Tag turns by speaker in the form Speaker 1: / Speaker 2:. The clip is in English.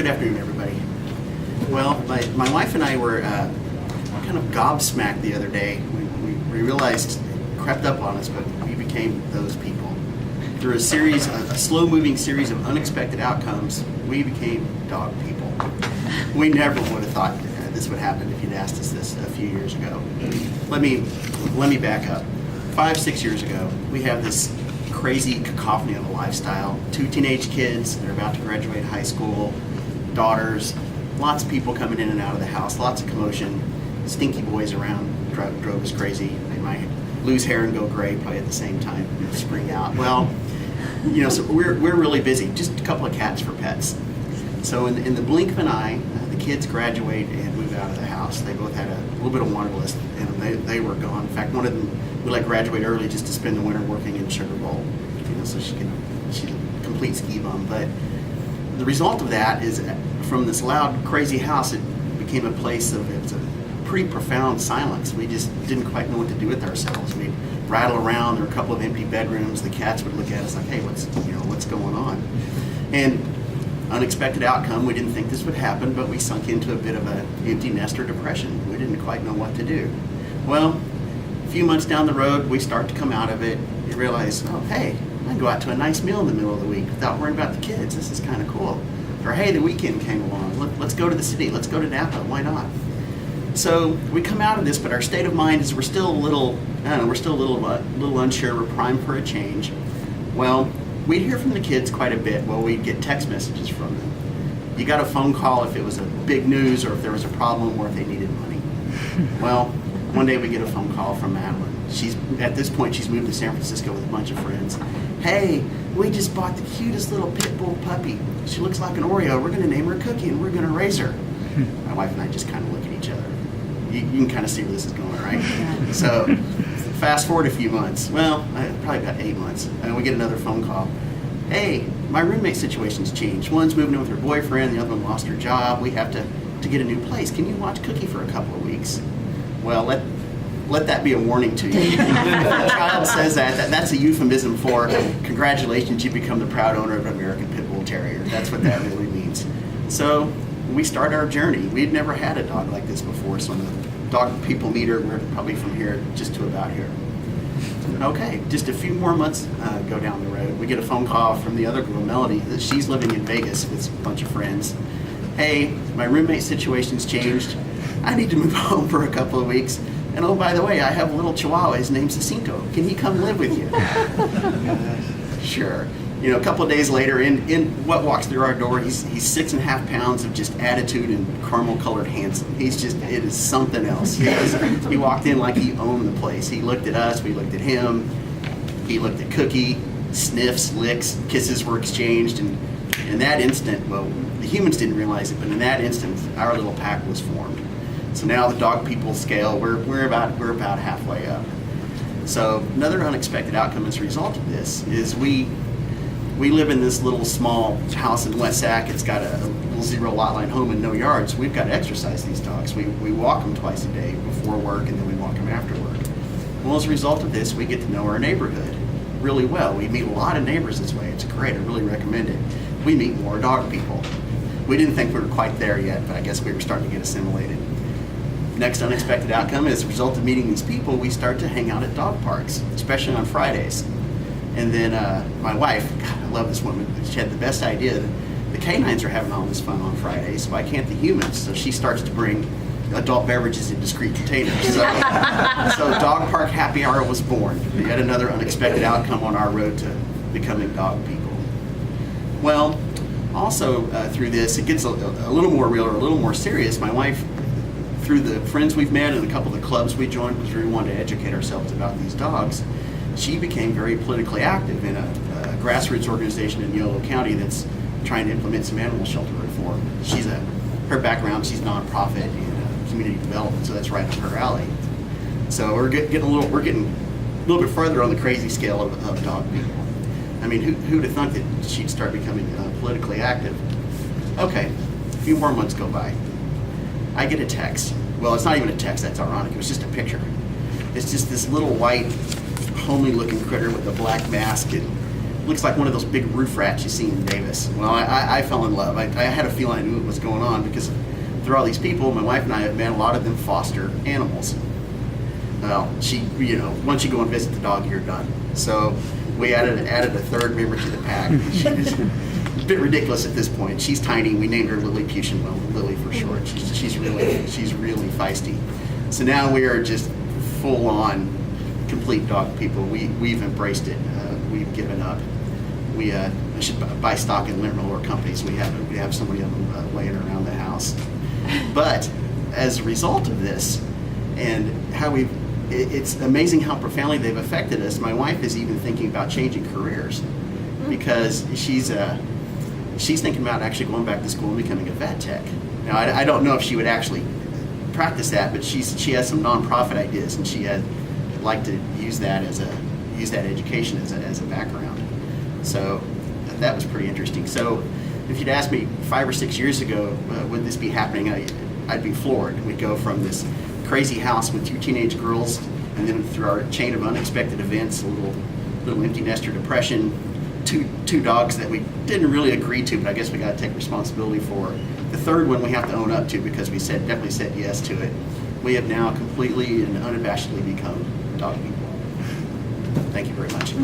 Speaker 1: Good afternoon, everybody. Well, my wife and I were kind of gobsmacked the other day. We realized it crept up on us, but we became those people. Through a slow-moving series of unexpected outcomes, we became dog people. We never would have thought this would happen if you'd asked us this a few years ago. Let me back up. 5-6 years ago, we have this crazy cacophony of a lifestyle. 2 teenage kids, they're about to graduate high school, daughters, lots of people coming in and out of the house, lots of commotion, stinky boys around, drove us crazy. They might lose hair and go gray probably at the same time, spring out. Well, so we're really busy, just a couple of cats for pets. So in the blink of an eye, the kids graduate and move out of the house. They both had a little bit of wanderlust, and they were gone. In fact, one of them, we let graduate early just to spend the winter working in Sugar Bowl, so she's a complete ski bum. But the result of that is, from this loud, crazy house, it became a place of a pretty profound silence. We just didn't quite know what to do with ourselves. We'd rattle around. There were a couple of empty bedrooms. The cats would look at us like, "Hey, what's going on?" And unexpected outcome. We didn't think this would happen, but we sunk into a bit of an empty nester depression. We didn't quite know what to do. Well, a few months down the road, we start to come out of it. You realize, oh, hey, I can go out to a nice meal in the middle of the week without worrying about the kids. This is kind of cool. Or, hey, the weekend came along. Let's go to the city. Let's go to Napa. Why not? So we come out of this, but our state of mind is we're still a little unsure. We're primed for a change. Well, we'd hear from the kids quite a bit. Well, we'd get text messages from them. You got a phone call if it was a big news or if there was a problem or if they needed money. Well, one day we get a phone call from Madeline. At this point, she's moved to San Francisco with a bunch of friends. Hey, we just bought the cutest little pit bull puppy. She looks like an Oreo. We're going to name her Cookie and we're going to raise her. My wife and I just kind of look at each other. You can kind of see where this is going, right? So fast forward a few months. Well, probably about 8 months. And we get another phone call. Hey, my roommate situation's changed. One's moving in with her boyfriend. The other one lost her job. We have to get a new place. Can you watch Cookie for a couple of weeks? Well, let that be a warning to you. If a child says that's a euphemism for congratulations, you become the proud owner of an American Pit Bull Terrier. That's what that really means. So we start our journey. We'd never had a dog like this before, so when the dog people meter, we're probably from here just to about here. Okay, just a few more months go down the road. We get a phone call from the other girl, Melody, that she's living in Vegas with a bunch of friends. Hey, my roommate situation's changed. I need to move home for a couple of weeks. And oh, by the way, I have a little chihuahua. His name's Jacinto. Can he come live with you? Sure. A couple of days later, in what walks through our door, he's 6.5 pounds of just attitude and caramel-colored handsome. It is something else. He walked in like he owned the place. He looked at us, we looked at him. He looked at Cookie, sniffs, licks, kisses were exchanged, and in that instant, well, the humans didn't realize it, but in that instant, our little pack was formed. So now the dog people scale, we're about halfway up. So another unexpected outcome as a result of this is we live in this little small house in West Sac. It's got a little 0 lot line home and no yards. We've got to exercise these dogs. We walk them twice a day before work, and then we walk them after work. Well, as a result of this, we get to know our neighborhood really well. We meet a lot of neighbors this way. It's great. I really recommend it. We meet more dog people. We didn't think we were quite there yet, but I guess we were starting to get assimilated. Next unexpected outcome, as a result of meeting these people, we start to hang out at dog parks, especially on Fridays. And then my wife, God, I love this woman, she had the best idea. The canines are having all this fun on Fridays, so why can't the humans? So she starts to bring adult beverages in discrete containers. So Dog Park Happy Hour was born. Yet another unexpected outcome on our road to becoming dog people. Well, also through this, it gets a little more real or a little more serious. My wife, through the friends we've met and a couple of the clubs we joined, because we wanted to educate ourselves about these dogs, she became very politically active in a grassroots organization in Yolo County that's trying to implement some animal shelter reform. Her background, she's nonprofit and community development, so that's right up her alley. So we're getting a little bit further on the crazy scale of dog people. I mean, who'd have thought that she'd start becoming politically active? Okay, a few more months go by. I get a text. Well, it's not even a text, that's ironic. It was just a picture. It's just this little white, homely looking critter with a black mask and looks like one of those big roof rats you see in Davis. Well, I fell in love. I had a feeling I knew what was going on because through all these people, my wife and I have met a lot of them foster animals. Well, once you go and visit the dog, you're done. So we added a third member to the pack. She's a bit ridiculous at this point. She's tiny. We named her Lilliputian, well, Lily for short. She's really feisty. So now we are just full on complete dog people. We've embraced it. We've given up. I should buy stock in Lint Roller companies. We have so many of them laying around the house. But as a result of this, and how it's amazing how profoundly they've affected us. My wife is even thinking about changing careers because she's thinking about actually going back to school and becoming a vet tech. Now I don't know if she would actually practice that, but she has some nonprofit ideas, and she had like to use that education as a background. So that was pretty interesting. So if you'd asked me 5 or 6 years ago, would this be happening, I'd be floored. We'd go from this crazy house with 2 teenage girls, and then through our chain of unexpected events, a little empty nester depression, two dogs that we didn't really agree to, but I guess we got to take responsibility for. The third one we have to own up to because we definitely said yes to it. We have now completely and unabashedly become dog people. Thank you very much.